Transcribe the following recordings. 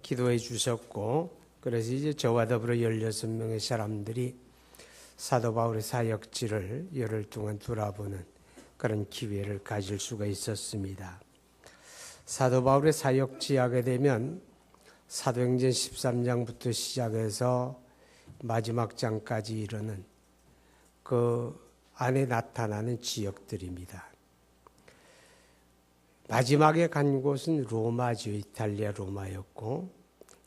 기도해 주셨고, 그래서 이제 저와 더불어 16명의 사람들이 사도 바울의 사역지를 열흘 동안 돌아보는 그런 기회를 가질 수가 있었습니다. 사도 바울의 사역지 하게 되면 사도행전 13장부터 시작해서 마지막 장까지 이르는 그 안에 나타나는 지역들입니다. 마지막에 간 곳은 로마죠. 이탈리아 로마였고,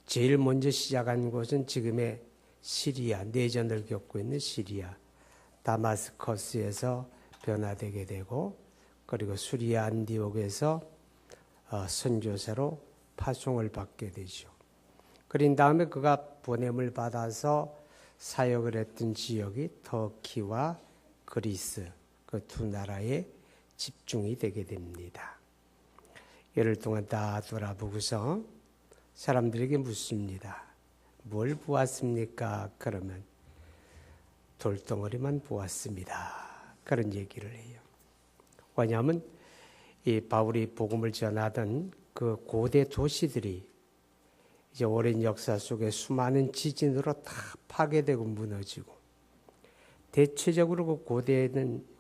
제일 먼저 시작한 곳은 지금의 시리아, 내전을 겪고 있는 시리아, 다마스커스에서 변화되게 되고, 그리고 수리아 안디옥에서 선교사로 파송을 받게 되죠. 그린 다음에 그가 보냄을 받아서 사역을 했던 지역이 터키와 그리스, 그 두 나라에 집중이 되게 됩니다. 열흘 동안 다 돌아보고서 사람들에게 묻습니다. 뭘 보았습니까? 그러면 돌덩어리만 보았습니다. 그런 얘기를 해요. 왜냐하면 이 바울이 복음을 전하던 그 고대 도시들이 이제 오랜 역사 속에 수많은 지진으로 다 파괴되고 무너지고, 대체적으로 그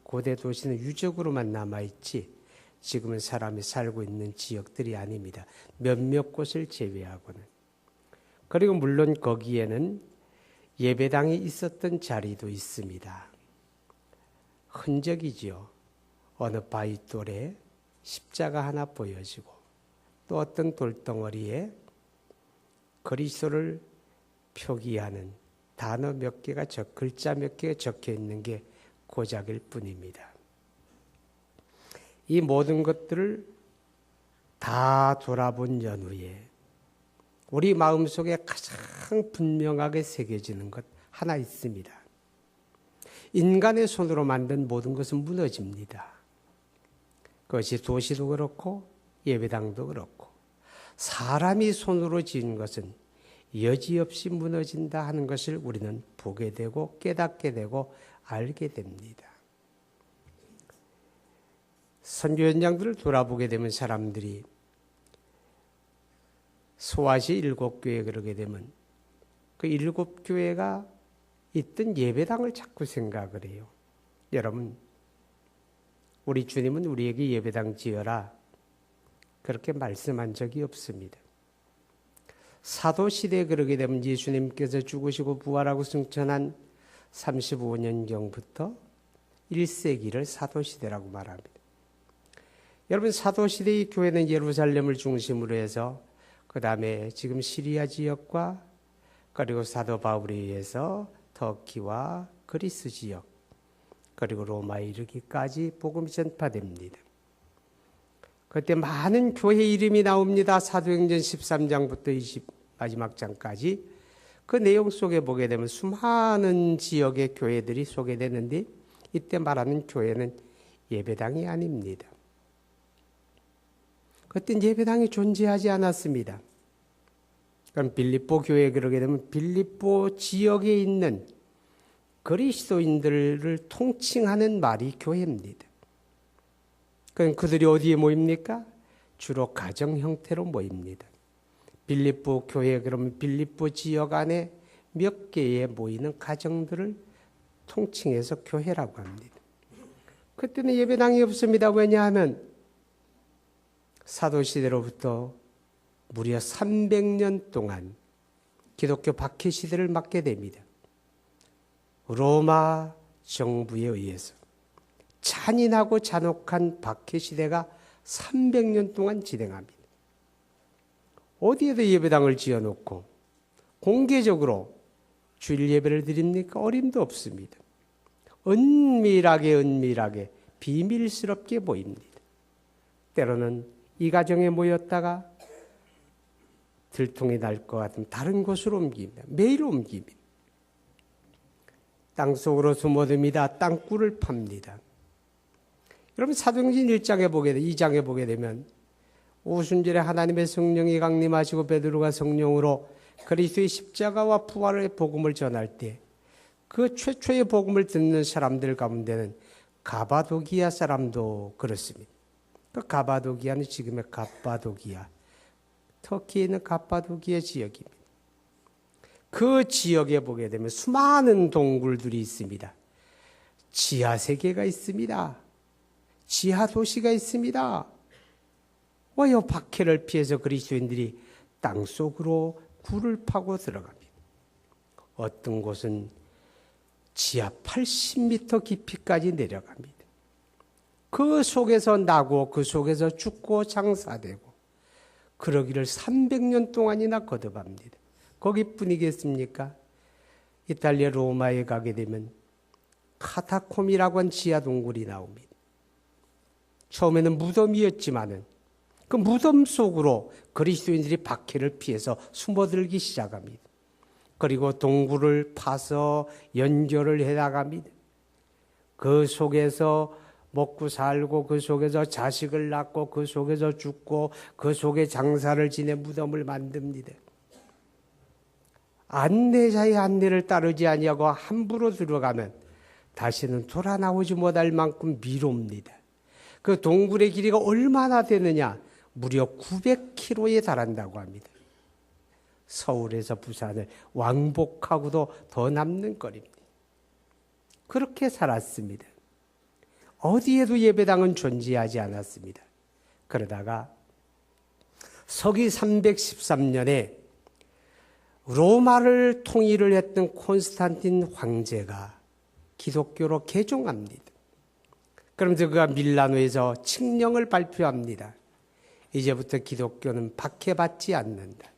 고대 도시는 유적으로만 남아있지 지금은 사람이 살고 있는 지역들이 아닙니다. 몇몇 곳을 제외하고는. 그리고 물론 거기에는 예배당이 있었던 자리도 있습니다. 흔적이지요. 어느 바위돌에 십자가 하나 보여지고, 또 어떤 돌덩어리에 그리스도를 표기하는 단어 몇 개가 글자 몇 개가 적혀 있는 게 고작일 뿐입니다. 이 모든 것들을 다 돌아본 연후에 우리 마음속에 가장 분명하게 새겨지는 것 하나 있습니다. 인간의 손으로 만든 모든 것은 무너집니다. 그것이 도시도 그렇고 예배당도 그렇고, 사람이 손으로 지은 것은 여지없이 무너진다 하는 것을 우리는 보게 되고 깨닫게 되고 알게 됩니다. 선교 현장들을 돌아보게 되면 사람들이 소아시 7교회 그러게 되면 그 7교회가 있던 예배당을 자꾸 생각을 해요. 여러분, 우리 주님은 우리에게 예배당 지어라 그렇게 말씀한 적이 없습니다. 사도시대에 그러게 되면 예수님께서 죽으시고 부활하고 승천한 35년경부터 1세기를 사도시대라고 말합니다. 여러분, 사도시대의 교회는 예루살렘을 중심으로 해서 그 다음에 지금 시리아 지역과 그리고 사도 바울에 의해서 터키와 그리스 지역 그리고 로마에 이르기까지 복음이 전파됩니다. 그때 많은 교회 이름이 나옵니다. 사도행전 13장부터 20 마지막 장까지 그 내용 속에 보게 되면 수많은 지역의 교회들이 소개되는데, 이때 말하는 교회는 예배당이 아닙니다. 그때는 예배당이 존재하지 않았습니다. 그럼 빌립보 교회에 그러게 되면 빌립보 지역에 있는 그리스도인들을 통칭하는 말이 교회입니다. 그럼 그들이 어디에 모입니까? 주로 가정 형태로 모입니다. 빌립보 교회, 그러면 빌립보 지역 안에 몇 개에 모이는 가정들을 통칭해서 교회라고 합니다. 그때는 예배당이 없습니다. 왜냐하면 사도시대로부터 무려 300년 동안 기독교 박해시대를 맞게 됩니다. 로마 정부에 의해서 잔인하고 잔혹한 박해시대가 300년 동안 진행합니다. 어디에도 예배당을 지어놓고 공개적으로 주일 예배를 드립니까? 어림도 없습니다. 은밀하게 비밀스럽게 모입니다. 때로는 이 가정에 모였다가 들통이 날 것 같으면 다른 곳으로 옮깁니다. 매일 옮깁니다. 땅속으로 숨어듭니다. 땅굴을 팝니다. 여러분, 사도행전 1장에 보게 되면, 2장에 보게 되면 오순절에 하나님의 성령이 강림하시고 베드로가 성령으로 그리스도의 십자가와 부활의 복음을 전할 때 그 최초의 복음을 듣는 사람들 가운데는 가바도기아 사람도 그렇습니다. 그 가바도기아는 지금의 갑바도기아, 터키에 있는 가파도키아 지역입니다. 그 지역에 보게 되면 수많은 동굴들이 있습니다. 지하 세계가 있습니다. 지하 도시가 있습니다. 와요 박해를 피해서 그리스도인들이 땅속으로 굴을 파고 들어갑니다. 어떤 곳은 지하 80m 깊이까지 내려갑니다. 그 속에서 나고 그 속에서 죽고 장사되고 그러기를 300년 동안이나 거듭합니다. 거기뿐이겠습니까? 이탈리아 로마에 가게 되면 카타콤이라고 한 지하 동굴이 나옵니다. 처음에는 무덤이었지만은 그 무덤 속으로 그리스도인들이 박해를 피해서 숨어들기 시작합니다. 그리고 동굴을 파서 연결을 해나갑니다. 그 속에서 먹고 살고 그 속에서 자식을 낳고 그 속에서 죽고 그 속에 장사를 지내 무덤을 만듭니다. 안내자의 안내를 따르지 아니하고 함부로 들어가면 다시는 돌아 나오지 못할 만큼 미롭니다. 그 동굴의 길이가 얼마나 되느냐? 무려 900km에 달한다고 합니다. 서울에서 부산을 왕복하고도 더 남는 거리입니다. 그렇게 살았습니다. 어디에도 예배당은 존재하지 않았습니다. 그러다가 서기 313년에 로마를 통일을 했던 콘스탄틴 황제가 기독교로 개종합니다. 그러면서 그가 밀라노에서 칙령을 발표합니다. 이제부터 기독교는 박해받지 않는다.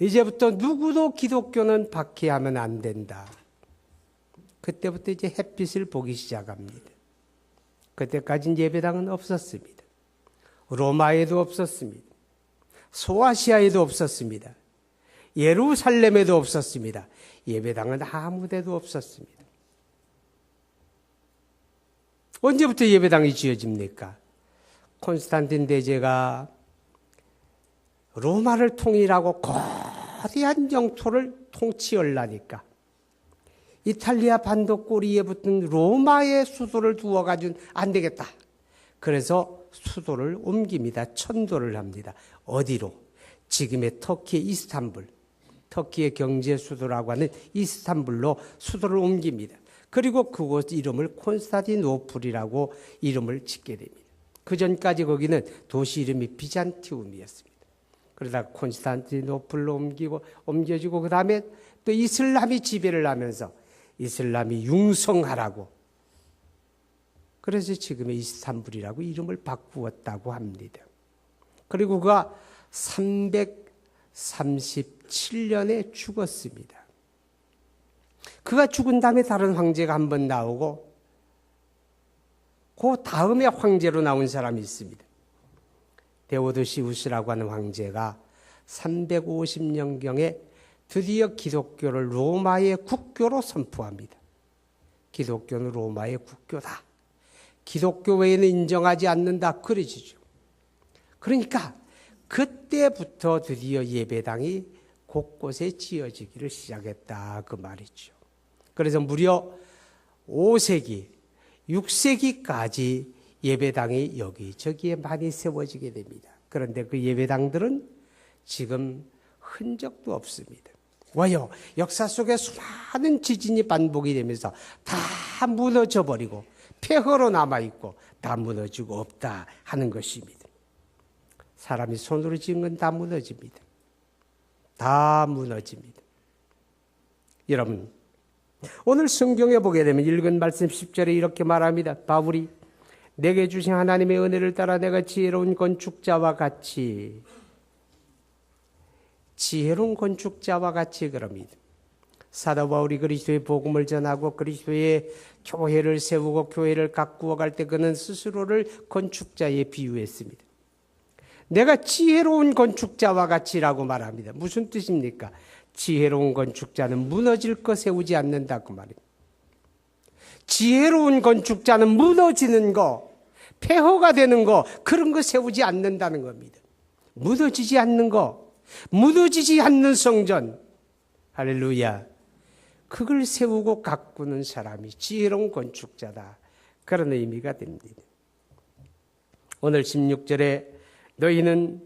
이제부터 누구도 기독교는 박해하면 안 된다. 그때부터 이제 햇빛을 보기 시작합니다. 그때까지는 예배당은 없었습니다. 로마에도 없었습니다. 소아시아에도 없었습니다. 예루살렘에도 없었습니다. 예배당은 아무 데도 없었습니다. 언제부터 예배당이 지어집니까? 콘스탄틴 대제가 로마를 통일하고 거대한 영토를 통치하려니까 이탈리아 반도 꼬리에 붙은 로마의 수도를 두어가지고는 안 되겠다. 그래서 수도를 옮깁니다. 천도를 합니다. 어디로? 지금의 터키의 이스탄불, 터키의 경제 수도라고 하는 이스탄불로 수도를 옮깁니다. 그리고 그곳 이름을 콘스탄티노플이라고 이름을 짓게 됩니다. 그 전까지 거기는 도시 이름이 비잔티움이었습니다. 그러다 콘스탄티노플로 옮겨지고 그 다음에 또 이슬람이 지배를 하면서 이슬람이 융성하라고 그래서 지금의 이스탄불이라고 이름을 바꾸었다고 합니다. 그리고 그가 337년에 죽었습니다. 그가 죽은 다음에 다른 황제가 한 번 나오고 그 다음에 황제로 나온 사람이 있습니다. 데오도시우스라고 하는 황제가 350년경에 드디어 기독교를 로마의 국교로 선포합니다. 기독교는 로마의 국교다. 기독교 외에는 인정하지 않는다. 그러지죠. 그러니까 그때부터 드디어 예배당이 곳곳에 지어지기를 시작했다. 그 말이죠. 그래서 무려 5세기, 6세기까지 예배당이 여기저기에 많이 세워지게 됩니다. 그런데 그 예배당들은 지금 흔적도 없습니다. 왜요? 역사 속에 수많은 지진이 반복이 되면서 다 무너져 버리고 폐허로 남아있고 다 무너지고 없다 하는 것입니다. 사람이 손으로 지은 건 다 무너집니다. 다 무너집니다. 여러분, 오늘 성경에 보게 되면 읽은 말씀 10절에 이렇게 말합니다. 바울이 내게 주신 하나님의 은혜를 따라 내가 지혜로운 건축자와 같이 그럽니다. 사도 바울이 그리스도의 복음을 전하고 그리스도의 교회를 세우고 교회를 가꾸어 갈 때 그는 스스로를 건축자에 비유했습니다. 내가 지혜로운 건축자와 같이라고 말합니다. 무슨 뜻입니까? 지혜로운 건축자는 무너질 거 세우지 않는다 그 말입니다. 지혜로운 건축자는 무너지는 거, 폐허가 되는 거 그런 거 세우지 않는다는 겁니다. 무너지지 않는 거, 무너지지 않는 성전, 할렐루야. 그걸 세우고 가꾸는 사람이 지혜로운 건축자다. 그런 의미가 됩니다. 오늘 16절에 너희는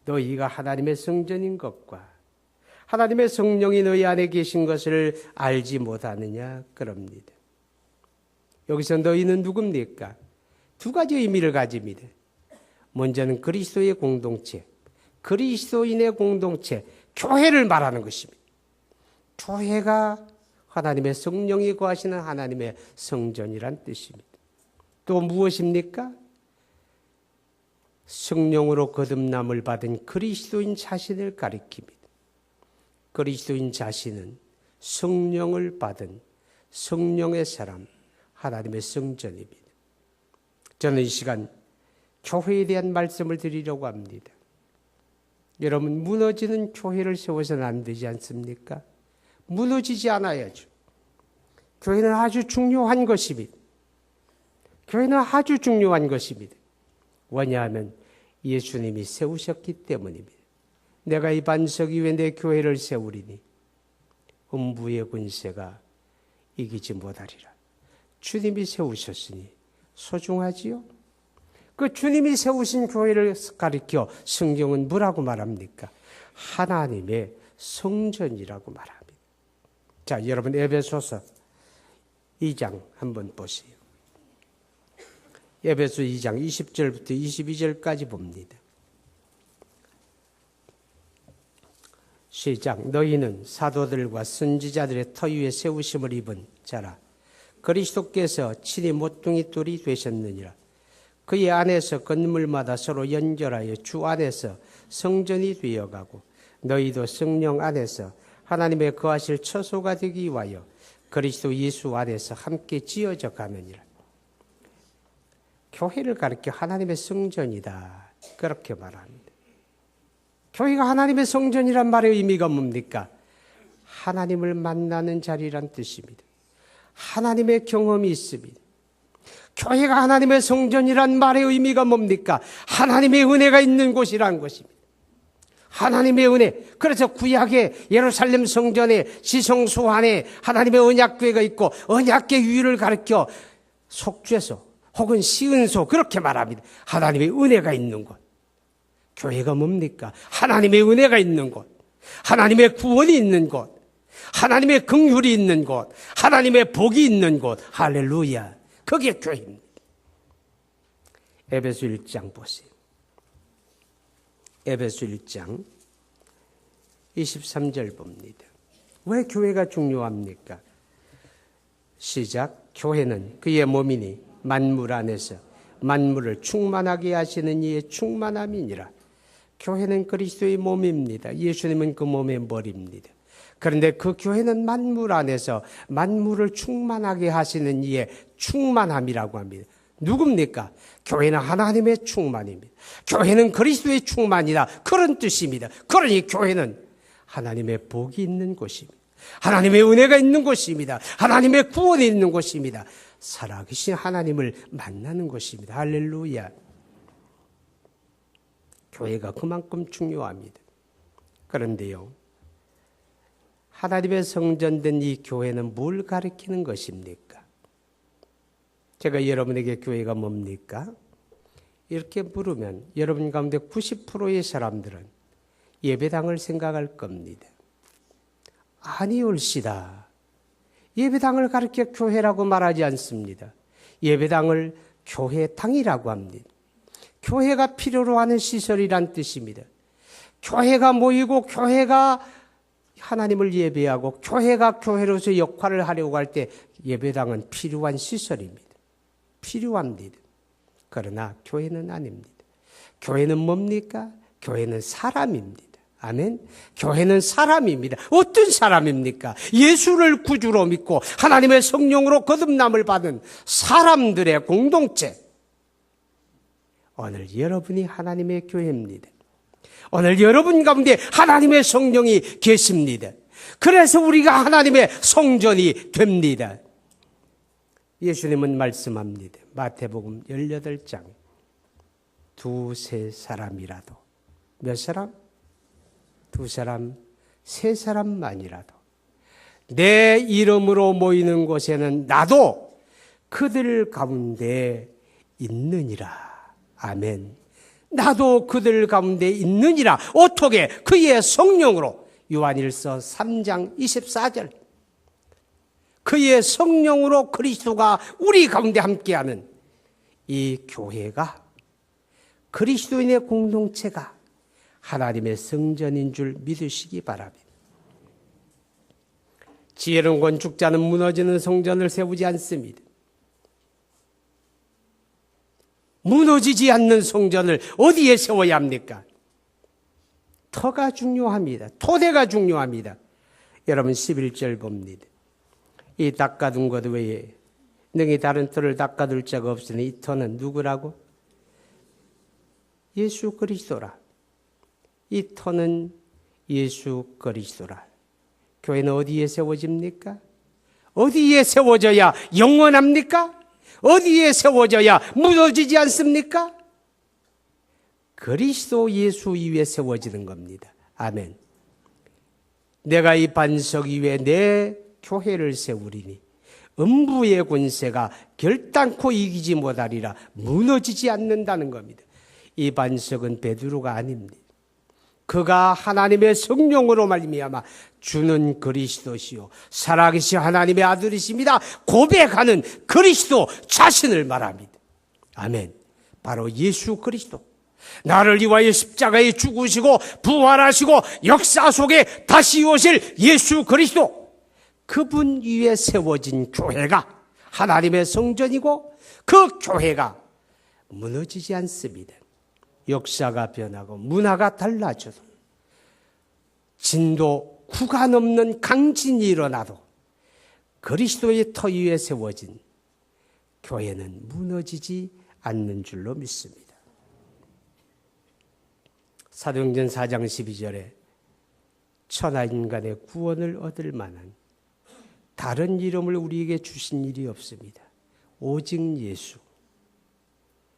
너희가 하나님의 성전인 것과 하나님의 성령이 너희 안에 계신 것을 알지 못하느냐 그럽니다. 여기서 너희는 누굽니까? 두 가지 의미를 가집니다. 먼저는 그리스도의 공동체, 그리스도인의 공동체, 교회를 말하는 것입니다. 교회가 하나님의 성령이 거하시는 하나님의 성전이란 뜻입니다. 또 무엇입니까? 성령으로 거듭남을 받은 그리스도인 자신을 가리킵니다. 그리스도인 자신은 성령을 받은 성령의 사람, 하나님의 성전입니다. 저는 이 시간 교회에 대한 말씀을 드리려고 합니다. 여러분, 무너지는 교회를 세워서는 안 되지 않습니까? 무너지지 않아야죠. 교회는 아주 중요한 것입니다. 교회는 아주 중요한 것입니다. 왜냐하면 예수님이 세우셨기 때문입니다. 내가 이 반석 위에 내 교회를 세우리니 음부의 권세가 이기지 못하리라. 주님이 세우셨으니 소중하지요? 그 주님이 세우신 교회를 가리켜 성경은 뭐라고 말합니까? 하나님의 성전이라고 말합니다. 자, 여러분 에베소서 2장 한번 보세요. 에베소 2장 20절부터 22절까지 봅니다. 시작. 너희는 사도들과 선지자들의 터 위에 세우심을 입은 자라. 그리스도께서 친히 모퉁이 돌이 되셨느니라. 그의 안에서 건물마다 서로 연결하여 주 안에서 성전이 되어가고 너희도 성령 안에서 하나님의 거하실 처소가 되기 위하여 그리스도 예수 안에서 함께 지어져 가느니라. 교회를 가리켜 하나님의 성전이다. 그렇게 말합니다. 교회가 하나님의 성전이란 말의 의미가 뭡니까? 하나님을 만나는 자리란 뜻입니다. 하나님의 경험이 있습니다. 교회가 하나님의 성전이란 말의 의미가 뭡니까? 하나님의 은혜가 있는 곳이라는 것입니다. 하나님의 은혜. 그래서 구약의 예루살렘 성전의 지성소 안에 하나님의 언약궤가 있고 언약궤 위를 가리켜 속죄소 혹은 시은소 그렇게 말합니다. 하나님의 은혜가 있는 곳. 교회가 뭡니까? 하나님의 은혜가 있는 곳. 하나님의 구원이 있는 곳. 하나님의 긍휼이 있는 곳. 하나님의 복이 있는 곳. 할렐루야. 그게 교회입니다. 에베소 1장 보세요. 에베소 1장 23절 봅니다. 왜 교회가 중요합니까? 시작. 교회는 그의 몸이니 만물 안에서 만물을 충만하게 하시는 이의 충만함이니라. 교회는 그리스도의 몸입니다. 예수님은 그 몸의 머리입니다. 그런데 그 교회는 만물 안에서 만물을 충만하게 하시는 이의 충만함이라고 합니다. 누굽니까? 교회는 하나님의 충만입니다. 교회는 그리스도의 충만이다. 그런 뜻입니다. 그러니 교회는 하나님의 복이 있는 곳입니다. 하나님의 은혜가 있는 곳입니다. 하나님의 구원이 있는 곳입니다. 살아계신 하나님을 만나는 곳입니다. 할렐루야. 교회가 그만큼 중요합니다. 그런데요, 하나님의 성전된 이 교회는 뭘 가리키는 것입니까? 제가 여러분에게 교회가 뭡니까? 이렇게 물으면 여러분 가운데 90%의 사람들은 예배당을 생각할 겁니다. 아니올시다. 예배당을 가리켜 교회라고 말하지 않습니다. 예배당을 교회당이라고 합니다. 교회가 필요로 하는 시설이란 뜻입니다. 교회가 모이고 교회가 하나님을 예배하고 교회가 교회로서 역할을 하려고 할 때 예배당은 필요한 시설입니다. 필요합니다. 그러나 교회는 아닙니다. 교회는 뭡니까? 교회는 사람입니다. 아멘. 교회는 사람입니다. 어떤 사람입니까? 예수를 구주로 믿고 하나님의 성령으로 거듭남을 받은 사람들의 공동체. 오늘 여러분이 하나님의 교회입니다. 오늘 여러분 가운데 하나님의 성령이 계십니다. 그래서 우리가 하나님의 성전이 됩니다. 예수님은 말씀합니다. 마태복음 18장 두세 사람이라도 몇 사람? 두 사람, 세 사람만이라도 내 이름으로 모이는 곳에는 나도 그들 가운데 있느니라. 아멘. 나도 그들 가운데 있느니라. 어떻게? 그의 성령으로. 요한일서 3장 24절. 그의 성령으로 그리스도가 우리 가운데 함께하는 이 교회가, 그리스도인의 공동체가 하나님의 성전인 줄 믿으시기 바랍니다. 지혜로운 건축자는 무너지는 성전을 세우지 않습니다. 무너지지 않는 성전을 어디에 세워야 합니까? 터가 중요합니다. 토대가 중요합니다. 여러분 11절 봅니다. 이 닦아둔 것 외에 능히 다른 터를 닦아둘 자가 없으니 이 터는 누구라고? 예수 그리스도라. 이 터는 예수 그리스도라. 교회는 어디에 세워집니까? 어디에 세워져야 영원합니까? 어디에 세워져야 무너지지 않습니까? 그리스도 예수 위에 세워지는 겁니다. 아멘. 내가 이 반석 위에 내 교회를 세우리니 음부의 권세가 결단코 이기지 못하리라. 무너지지 않는다는 겁니다. 이 반석은 베드로가 아닙니다. 그가 하나님의 성령으로 말미암아 주는 그리스도시요 살아계신 하나님의 아들이십니다. 고백하는 그리스도 자신을 말합니다. 아멘. 바로 예수 그리스도. 나를 위하여 십자가에 죽으시고 부활하시고 역사 속에 다시 오실 예수 그리스도. 그분 위에 세워진 교회가 하나님의 성전이고 그 교회가 무너지지 않습니다. 역사가 변하고 문화가 달라져도 진도 구간 없는 강진이 일어나도 그리스도의 터 위에 세워진 교회는 무너지지 않는 줄로 믿습니다. 사도행전 4장 12절에 천하 인간의 구원을 얻을 만한 다른 이름을 우리에게 주신 일이 없습니다. 오직 예수.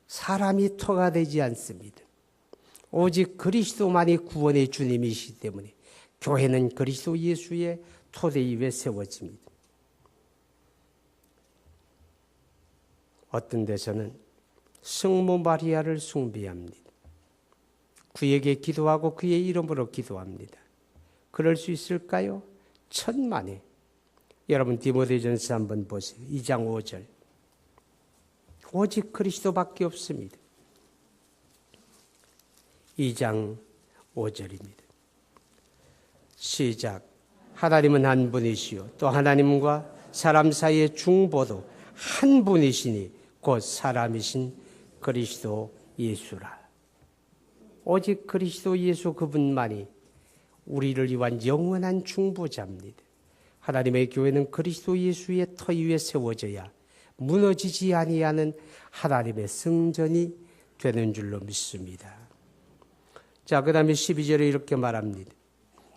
사람이 터가 되지 않습니다. 오직 그리스도만이 구원의 주님이시기 때문에 교회는 그리스도 예수의 토대 위에 세워집니다. 어떤 데서는 성모 마리아를 숭배합니다. 그에게 기도하고 그의 이름으로 기도합니다. 그럴 수 있을까요? 천만에. 여러분 디모데전서 한번 보세요. 2장 5절. 오직 그리스도밖에 없습니다. 2장 5절입니다. 시작. 하나님은 한 분이시요 또 하나님과 사람 사이의 중보도 한 분이시니 곧 사람이신 그리스도 예수라. 오직 그리스도 예수 그분만이 우리를 위한 영원한 중보자입니다. 하나님의 교회는 그리스도 예수의 터 위에 세워져야 무너지지 아니하는 하나님의 성전이 되는 줄로 믿습니다. 자, 그 다음에 12절에 이렇게 말합니다.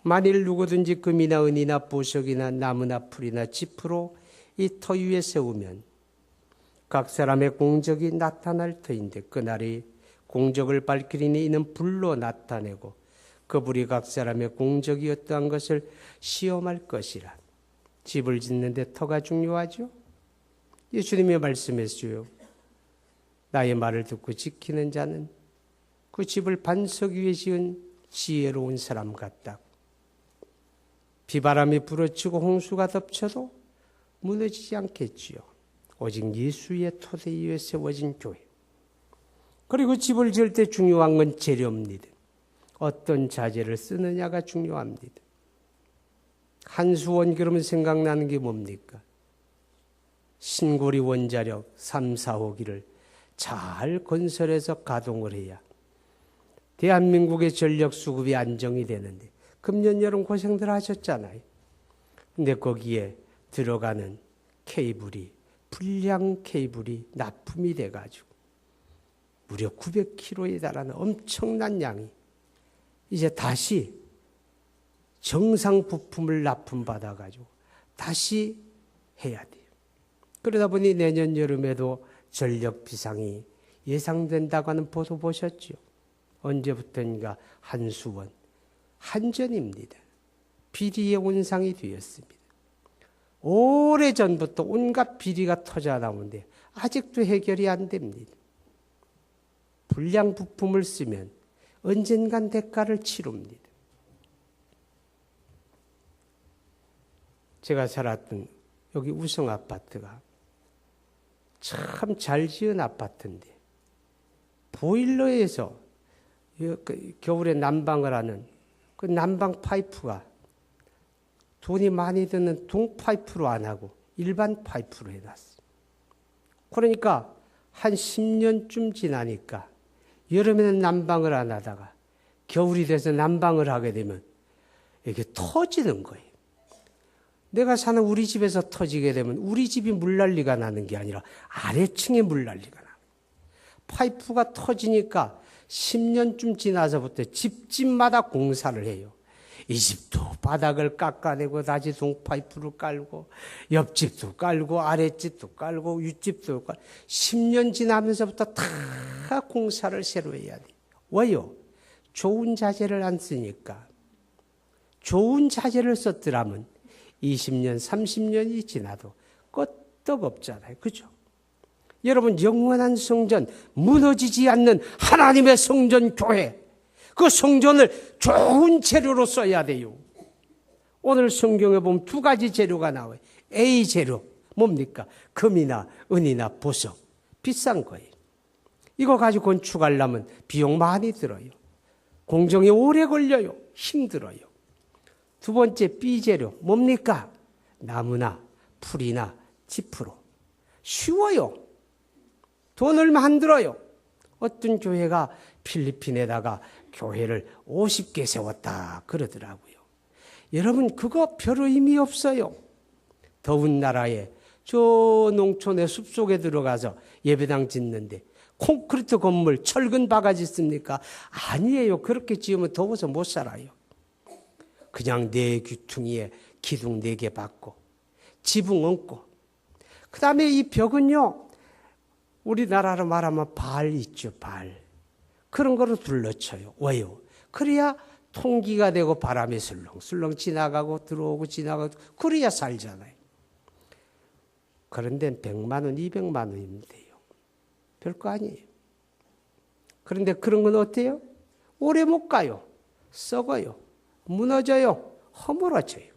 만일 누구든지 금이나 은이나 보석이나 나무나 풀이나 지프로 이 터 위에 세우면 각 사람의 공적이 나타날 터인데 그날이 공적을 밝히리니 이는 불로 나타내고 그 불이 각 사람의 공적이 어떠한 것을 시험할 것이라. 집을 짓는데 터가 중요하죠. 예수님이 말씀했어요. 나의 말을 듣고 지키는 자는 그 집을 반석 위에 지은 지혜로운 사람 같다. 비바람이 불어치고 홍수가 덮쳐도 무너지지 않겠지요. 오직 예수의 토대 위에 세워진 교회. 그리고 집을 지을 때 중요한 건 재료입니다. 어떤 자재를 쓰느냐가 중요합니다. 한수원 그러면 생각나는 게 뭡니까? 신고리 원자력 3, 4호기를 잘 건설해서 가동을 해야 대한민국의 전력 수급이 안정이 되는데 금년 여름 고생들 하셨잖아요. 근데 거기에 들어가는 케이블이 불량 케이블이 납품이 돼가지고 무려 900kg에 달하는 엄청난 양이 이제 다시 정상 부품을 납품받아가지고 다시 해야 돼요. 그러다 보니 내년 여름에도 전력 비상이 예상된다고 하는 보도 보셨죠? 언제부터인가 한수원, 한전입니다. 비리의 온상이 되었습니다. 오래전부터 온갖 비리가 터져 나오는데 아직도 해결이 안 됩니다. 불량 부품을 쓰면 언젠간 대가를 치릅니다. 제가 살았던 여기 우성 아파트가 참 잘 지은 아파트인데 보일러에서 겨울에 난방을 하는 그 난방 파이프가 돈이 많이 드는 동파이프로 안 하고 일반 파이프로 해놨어요. 그러니까 한 10년쯤 지나니까 여름에는 난방을 안 하다가 겨울이 돼서 난방을 하게 되면 이게 터지는 거예요. 내가 사는 우리 집에서 터지게 되면 우리 집이 물난리가 나는 게 아니라 아래층에 물난리가 나는 거예요. 파이프가 터지니까 10년쯤 지나서부터 집집마다 공사를 해요. 이 집도 바닥을 깎아내고 다시 동파이프를 깔고 옆집도 깔고 아랫집도 깔고 윗집도 깔고 10년 지나면서부터 다 공사를 새로 해야 돼요. 왜요? 좋은 자재를 안 쓰니까. 좋은 자재를 썼더라면 20년, 30년이 지나도 끄떡없잖아요. 그죠? 여러분, 영원한 성전, 무너지지 않는 하나님의 성전 교회, 그 성전을 좋은 재료로 써야 돼요. 오늘 성경에 보면 두 가지 재료가 나와요. A 재료, 뭡니까? 금이나 은이나 보석, 비싼 거예요. 이거 가지고 건축하려면 비용 많이 들어요. 공정이 오래 걸려요. 힘들어요. 두 번째 B 재료, 뭡니까? 나무나 풀이나 지프로. 쉬워요. 돈 얼마 안 들어요. 어떤 교회가 필리핀에다가 교회를 50개 세웠다 그러더라고요. 여러분, 그거 별 의미 없어요. 더운 나라에 저 농촌의 숲속에 들어가서 예배당 짓는데 콘크리트 건물 철근 바가지 씁니까? 아니에요. 그렇게 지으면 더워서 못 살아요. 그냥 내 귀퉁이에 기둥 4개 박고 지붕 얹고, 그 다음에 이 벽은요, 우리나라로 말하면 발 있죠, 발. 그런 거로 둘러쳐요. 왜요? 그래야 통기가 되고 바람이 슬렁슬렁 지나가고 들어오고 지나가고 그래야 살잖아요. 그런데 100만 원, 200만 원이면 돼요. 별거 아니에요. 그런데 그런 건 어때요? 오래 못 가요. 썩어요. 무너져요. 허물어져요.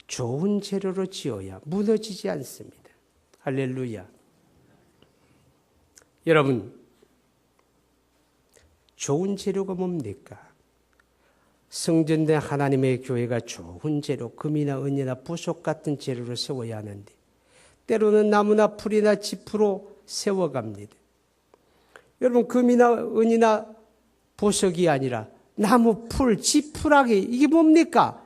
좋은 재료로 지어야 무너지지 않습니다. 할렐루야. 여러분, 좋은 재료가 뭡니까? 성전된 하나님의 교회가 좋은 재료, 금이나 은이나 보석 같은 재료로 세워야 하는데 때로는 나무나 풀이나 지프로 세워갑니다. 여러분, 금이나 은이나 보석이 아니라 나무, 풀, 지푸라기, 이게 뭡니까?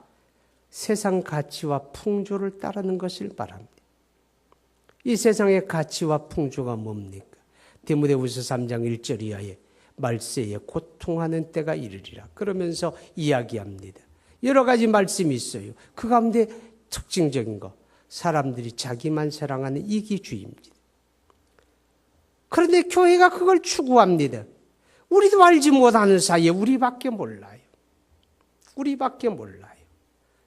세상 가치와 풍조를 따르는 것을 말합니다. 이 세상의 가치와 풍조가 뭡니까? 디모데후서 3장 1절 이하에 말세에 고통하는 때가 이르리라. 그러면서 이야기합니다. 여러 가지 말씀이 있어요. 그 가운데 특징적인 거, 사람들이 자기만 사랑하는 이기주의입니다. 그런데 교회가 그걸 추구합니다. 우리도 알지 못하는 사이에 우리밖에 몰라요. 우리밖에 몰라요.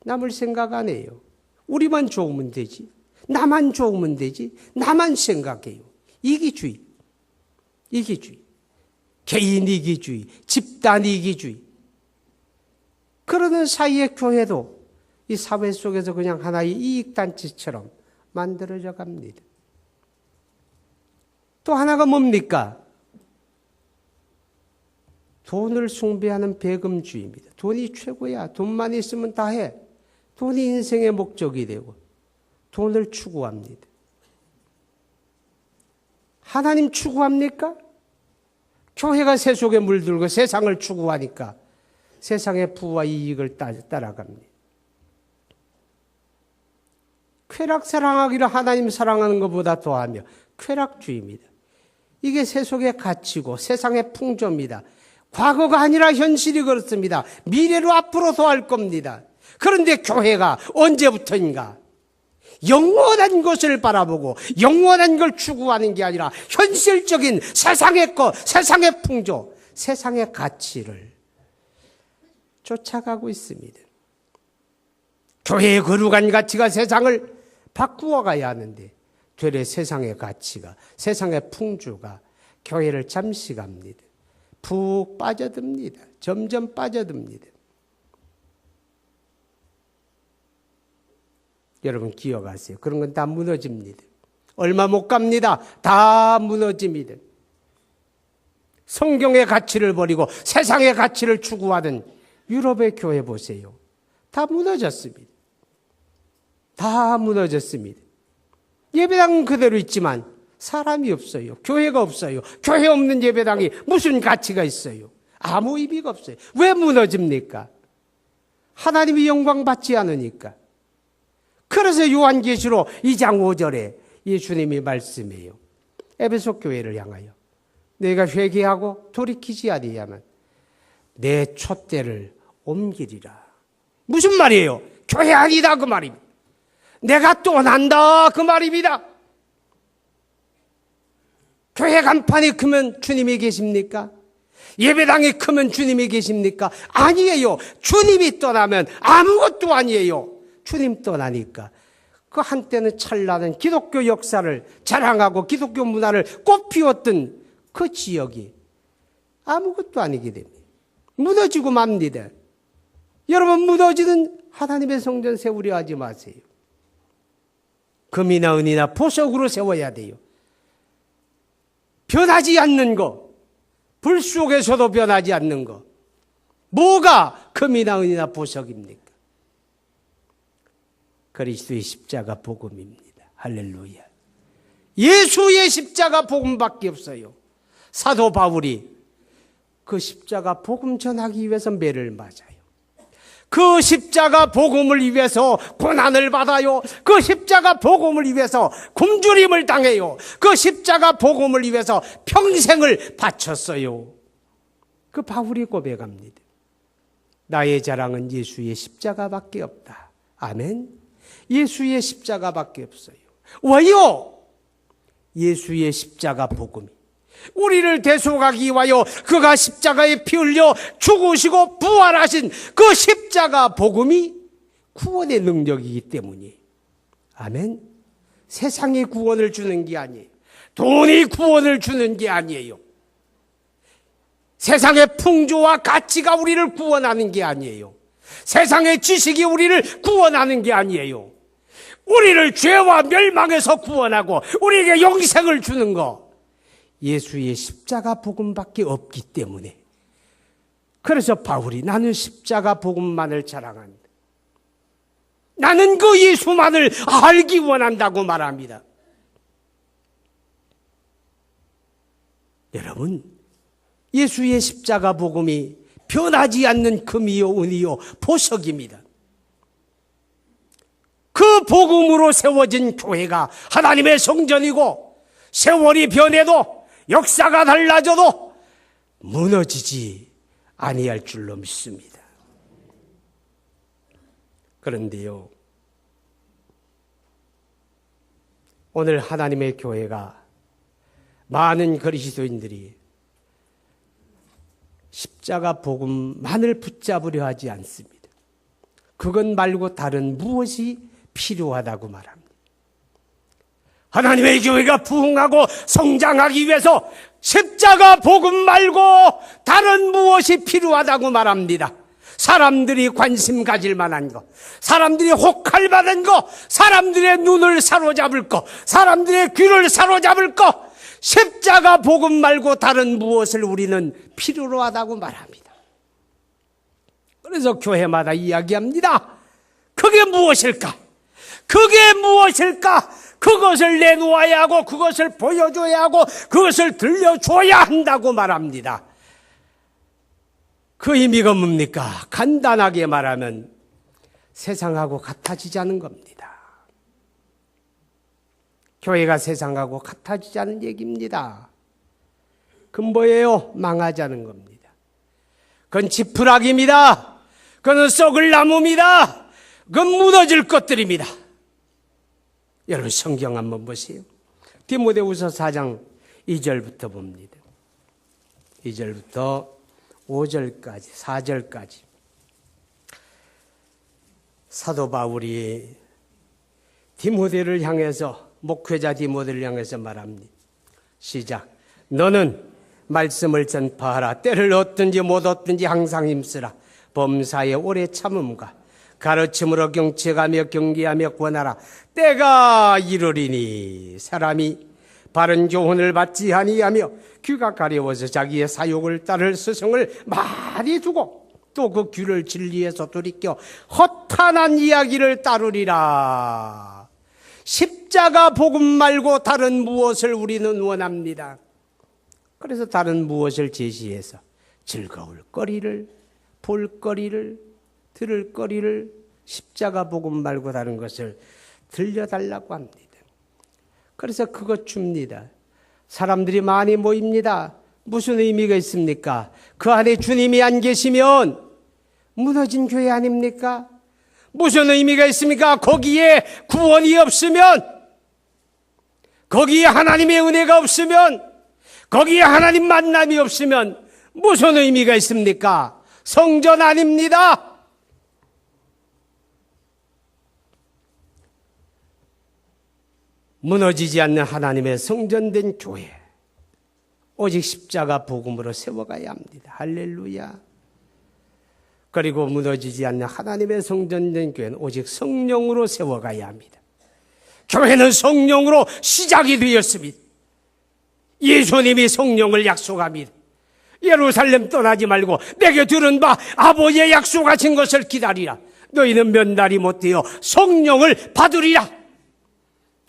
남을 생각 안 해요. 우리만 좋으면 되지. 나만 좋으면 되지. 나만 생각해요. 이기주의. 이기주의. 개인 이기주의. 집단 이기주의. 그러는 사이에 교회도 이 사회 속에서 그냥 하나의 이익단체처럼 만들어져 갑니다. 또 하나가 뭡니까? 돈을 숭배하는 배금주의입니다. 돈이 최고야. 돈만 있으면 다 해. 돈이 인생의 목적이 되고 돈을 추구합니다. 하나님 추구합니까? 교회가 세속에 물들고 세상을 추구하니까 세상의 부와 이익을 따라갑니다. 쾌락 사랑하기를 하나님 사랑하는 것보다 더하며 쾌락주의입니다. 이게 세속의 가치고 세상의 풍조입니다. 과거가 아니라 현실이 그렇습니다. 미래로 앞으로 더 할 겁니다. 그런데 교회가 언제부터인가 영원한 것을 바라보고 영원한 걸 추구하는 게 아니라 현실적인 세상의 것, 세상의 풍조, 세상의 가치를 쫓아가고 있습니다. 교회의 거룩한 가치가 세상을 바꾸어 가야 하는데 되레 세상의 가치가, 세상의 풍조가 교회를 잠시 갑니다. 푹 빠져듭니다. 점점 빠져듭니다. 여러분 기억하세요. 그런 건 다 무너집니다. 얼마 못 갑니다. 다 무너집니다. 성경의 가치를 버리고 세상의 가치를 추구하던 유럽의 교회 보세요. 다 무너졌습니다. 다 무너졌습니다. 예배당은 그대로 있지만 사람이 없어요. 교회가 없어요. 교회 없는 예배당이 무슨 가치가 있어요? 아무 의미가 없어요. 왜 무너집니까? 하나님이 영광 받지 않으니까. 그래서 요한계시록 2장 5절에 예수님이 말씀해요. 에베소 교회를 향하여 내가 회개하고 돌이키지 아니하면 내 촛대를 옮기리라. 무슨 말이에요? 교회 아니다 그 말입니다. 내가 떠난다 그 말입니다. 교회 간판이 크면 주님이 계십니까? 예배당이 크면 주님이 계십니까? 아니에요. 주님이 떠나면 아무것도 아니에요. 주님 떠나니까 그 한때는 찬란한 기독교 역사를 자랑하고 기독교 문화를 꽃피웠던 그 지역이 아무것도 아니게 됩니다. 무너지고 맙니다. 여러분 무너지는 하나님의 성전 세우려 하지 마세요. 금이나 은이나 보석으로 세워야 돼요. 변하지 않는 거, 불 속에서도 변하지 않는 거, 뭐가 금이나 은이나 보석입니까? 그리스도의 십자가 복음입니다. 할렐루야. 예수의 십자가 복음밖에 없어요. 사도 바울이 그 십자가 복음 전하기 위해서 매를 맞아요. 그 십자가 복음을 위해서 고난을 받아요. 그 십자가 복음을 위해서 굶주림을 당해요. 그 십자가 복음을 위해서 평생을 바쳤어요. 그 바울이 고백합니다. 나의 자랑은 예수의 십자가밖에 없다. 아멘. 예수의 십자가밖에 없어요. 왜요? 예수의 십자가 복음이 우리를 대속하기 위하여 그가 십자가에 피 흘려 죽으시고 부활하신 그 십자가 복음이 구원의 능력이기 때문이에요. 아멘. 세상이 구원을 주는 게 아니에요. 돈이 구원을 주는 게 아니에요. 세상의 풍조와 가치가 우리를 구원하는 게 아니에요. 세상의 지식이 우리를 구원하는 게 아니에요. 우리를 죄와 멸망에서 구원하고 우리에게 영생을 주는 거 예수의 십자가 복음밖에 없기 때문에 그래서 바울이 나는 십자가 복음만을 자랑한다. 나는 그 예수만을 알기 원한다고 말합니다. 여러분 예수의 십자가 복음이 변하지 않는 금이요 은이요 보석입니다. 그 복음으로 세워진 교회가 하나님의 성전이고 세월이 변해도 역사가 달라져도 무너지지 아니할 줄로 믿습니다. 그런데요, 오늘 하나님의 교회가 많은 그리스도인들이 십자가 복음만을 붙잡으려 하지 않습니다. 그것 말고 다른 무엇이 필요하다고 말합니다. 하나님의 교회가 부흥하고 성장하기 위해서 십자가 복음 말고 다른 무엇이 필요하다고 말합니다. 사람들이 관심 가질 만한 것, 사람들이 혹할 만한 것, 사람들의 눈을 사로잡을 것, 사람들의 귀를 사로잡을 것, 십자가 복음 말고 다른 무엇을 우리는 필요로 하다고 말합니다. 그래서 교회마다 이야기합니다. 그게 무엇일까? 그게 무엇일까? 그것을 내놓아야 하고 그것을 보여줘야 하고 그것을 들려줘야 한다고 말합니다. 그 의미가 뭡니까? 간단하게 말하면 세상하고 같아지자는 겁니다. 교회가 세상하고 같아지자는 얘기입니다. 그건 뭐예요? 망하자는 겁니다. 그건 지푸라기입니다. 그건 썩을 나무입니다. 그건 무너질 것들입니다. 여러분 성경 한번 보세요. 디모데후서 4장 2절부터 봅니다. 2절부터 5절까지 4절까지 사도 바울이 디모데를 향해서 목회자 디모데를 향해서 말합니다. 시작. 너는 말씀을 전파하라. 때를 얻든지 못 얻든지 항상 힘쓰라. 범사에 오래 참음과 가르침으로 경책하며 경계하며 권하라. 때가 이르리니 사람이 바른 교훈을 받지 아니하며 귀가 가려워서 자기의 사욕을 따를 스승을 많이 두고 또 그 귀를 진리에서 돌이켜 허탄한 이야기를 따르리라. 십자가 복음 말고 다른 무엇을 우리는 원합니다. 그래서 다른 무엇을 제시해서 즐거울 거리를, 볼 거리를, 들을 거리를 십자가 복음 말고 다른 것을 들려달라고 합니다. 그래서 그것 줍니다. 사람들이 많이 모입니다. 무슨 의미가 있습니까? 그 안에 주님이 안 계시면 무너진 교회 아닙니까? 무슨 의미가 있습니까? 거기에 구원이 없으면, 거기에 하나님의 은혜가 없으면, 거기에 하나님 만남이 없으면 무슨 의미가 있습니까? 성전 아닙니다. 무너지지 않는 하나님의 성전된 교회, 오직 십자가 복음으로 세워가야 합니다. 할렐루야. 그리고 무너지지 않는 하나님의 성전된 교회는 오직 성령으로 세워가야 합니다. 교회는 성령으로 시작이 되었습니다. 예수님이 성령을 약속합니다. 예루살렘 떠나지 말고 내게 들은 바 아버지의 약속하신 것을 기다리라. 너희는 몇 날이 못되어 성령을 받으리라.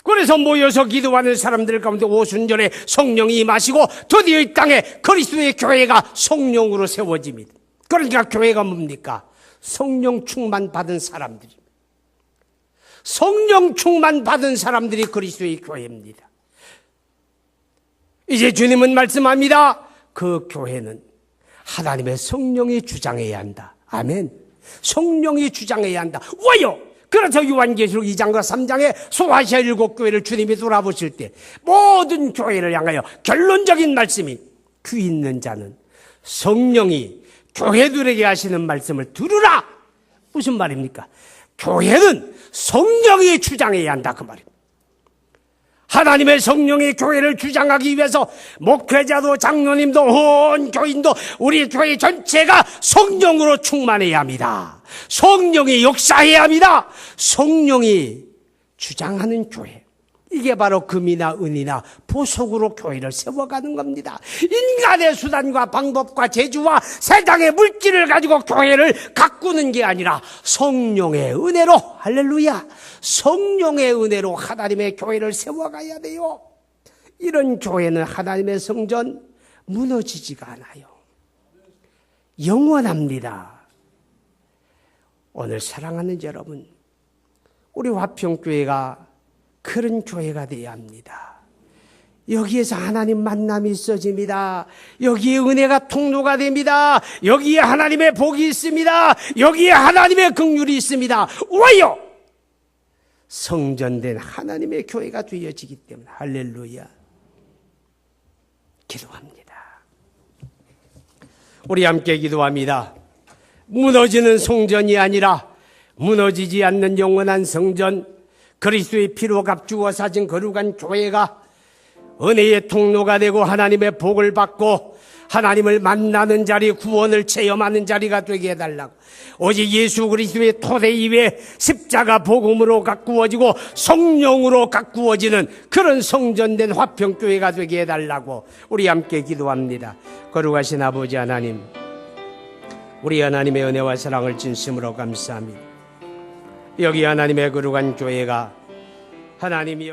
그래서 모여서 기도하는 사람들 가운데 오순절에 성령이 임하시고 드디어 이 땅에 그리스도의 교회가 성령으로 세워집니다. 그러니까 교회가 뭡니까? 성령 충만 받은 사람들입니다. 성령 충만 받은 사람들이 그리스도의 교회입니다. 이제 주님은 말씀합니다. 그 교회는 하나님의 성령이 주장해야 한다. 아멘. 성령이 주장해야 한다. 왜요? 그래서 요한계시록 2장과 3장에 소아시아 7교회를 주님이 돌아보실 때 모든 교회를 향하여 결론적인 말씀이 귀 있는 자는 성령이 교회들에게 하시는 말씀을 들으라. 무슨 말입니까? 교회는 성령이 주장해야 한다 그 말입니다. 하나님의 성령이 교회를 주장하기 위해서 목회자도 장로님도 온 교인도 우리 교회 전체가 성령으로 충만해야 합니다. 성령이 역사해야 합니다. 성령이 주장하는 교회, 이게 바로 금이나 은이나 보석으로 교회를 세워가는 겁니다. 인간의 수단과 방법과 재주와 세상의 물질을 가지고 교회를 가꾸는 게 아니라 성령의 은혜로, 할렐루야, 성령의 은혜로 하나님의 교회를 세워가야 돼요. 이런 교회는 하나님의 성전 무너지지가 않아요. 영원합니다. 오늘 사랑하는 여러분, 우리 화평교회가 그런 교회가 되어야 합니다. 여기에서 하나님 만남이 있어집니다. 여기에 은혜가 통로가 됩니다. 여기에 하나님의 복이 있습니다. 여기에 하나님의 긍휼이 있습니다. 왜요? 성전된 하나님의 교회가 되어지기 때문에. 할렐루야. 기도합니다. 우리 함께 기도합니다. 무너지는 성전이 아니라 무너지지 않는 영원한 성전, 그리스도의 피로 값주어 사진 거룩한 교회가 은혜의 통로가 되고 하나님의 복을 받고 하나님을 만나는 자리, 구원을 체험하는 자리가 되게 해달라고. 오직 예수 그리스도의 토대 위에 십자가 복음으로 가꾸어지고 성령으로 가꾸어지는 그런 성전된 화평교회가 되게 해달라고 우리 함께 기도합니다. 거룩하신 아버지 하나님, 우리 하나님의 은혜와 사랑을 진심으로 감사합니다. 여기 하나님의 거룩한 교회가 하나님이